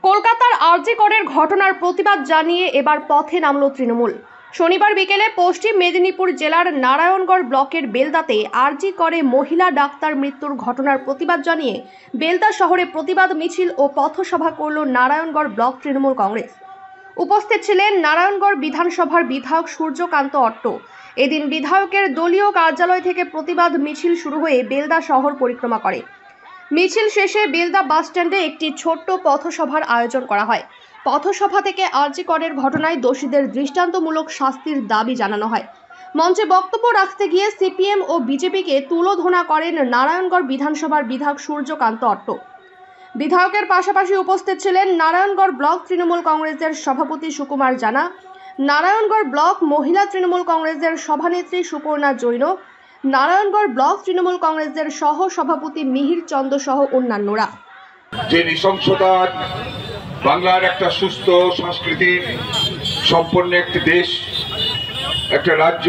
কলকাতার আরজি করের ঘটনার প্রতিবাদ জানিয়ে এবার পথে নামল তৃণমূল। শনিবার বিকেলে পশ্চিম মেদিনীপুর জেলার নারায়ণগড় ব্লকের বেলদাতে আরজি করে মহিলা ডাক্তার মৃত্যুর ঘটনার প্রতিবাদ জানিয়ে বেলদা শহরে প্রতিবাদ মিছিল ও পথসভা করল নারায়ণগড় ব্লক তৃণমূল কংগ্রেস। উপস্থিত ছিলেন নারায়ণগড় বিধানসভার বিধায়ক সূর্যকান্ত অট্ট। এদিন বিধায়কের দলীয় কার্যালয় থেকে প্রতিবাদ মিছিল শুরু হয়ে বেলদা শহর পরিক্রমা করে। মিছিল শেষে বেলদা বাসস্ট্যান্ডে একটি ছোট্ট পথসভার আয়োজন করা হয়। পথসভা থেকে আরজি করের ঘটনায় দোষীদের দৃষ্টান্তমূলক শাস্তির দাবি জানানো হয়। মঞ্চে বক্তব্য রাখতে গিয়ে সিপিএম ও বিজেপিকে তুলোধনা করেন নারায়ণগড় বিধানসভার বিধায়ক সূর্যকান্ত অট্ট। বিধায়কের পাশাপাশি উপস্থিত ছিলেন নারায়ণগড় ব্লক তৃণমূল কংগ্রেসের সভাপতি সুকুমার জানা, নারায়ণগড় ব্লক মহিলা তৃণমূল কংগ্রেসের সভানেত্রী সুপর্ণা জৈন, নারায়ণগড় ব্লক তৃণমূল কংগ্রেসের সহ সভাপতি মিহির চন্দ্র সহ অন্যান্যরা। যে নৃশংসতা বাংলার একটা সুস্থ সংস্কৃতি সম্পন্ন একটি দেশ, একটা রাজ্য,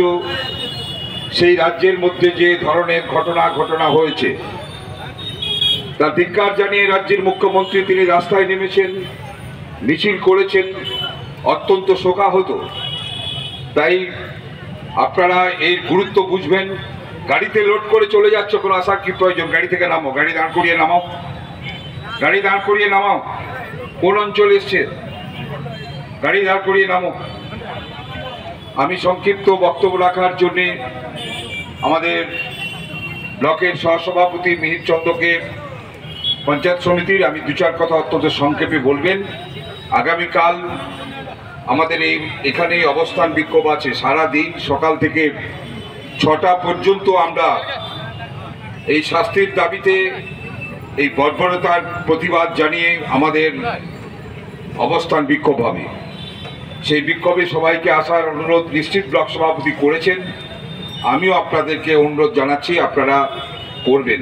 সেই রাজ্যের মধ্যে যে ধরনের ঘটনা হয়েছে তার ধিক্কার জানিয়ে রাজ্যের মুখ্যমন্ত্রী তিনি রাস্তায় নেমেছেন, মিছিল করেছেন, অত্যন্ত শোকাহত। তাই আপনারা এর গুরুত্ব বুঝবেন। গাড়িতে লোড করে চলে যাচ্ছে, কোনো আসার কি প্রয়োজন? গাড়ি থেকে নামো, গাড়ি দাঁড় করিয়ে নামাও, গাড়ি দাঁড় করিয়ে নামাও। কোন অঞ্চল এসছে? গাড়ি দাঁড় করিয়ে নামো। আমি সংক্ষিপ্ত বক্তব্য রাখার জন্যে আমাদের ব্লকের সহসভাপতি মিহির চন্দ্রকে, পঞ্চায়েত সমিতির, আমি দু চার কথা অত্যন্ত সংক্ষেপে বলবেন। আগামীকাল আমাদের এখানে অবস্থান বিক্ষোভ আছে। সারা দিন সকাল থেকে 6টা পর্যন্ত আমরা এই শাস্তির দাবিতে, এই বর্বরতার প্রতিবাদ জানিয়ে আমাদের অবস্থান বিক্ষোভ হবে। সেই বিক্ষোভে সবাইকে আসার অনুরোধ নিশ্চিত ব্লক সভাপতি করেছেন। আমিও আপনাদেরকে অনুরোধ জানাচ্ছি আপনারা করবেন।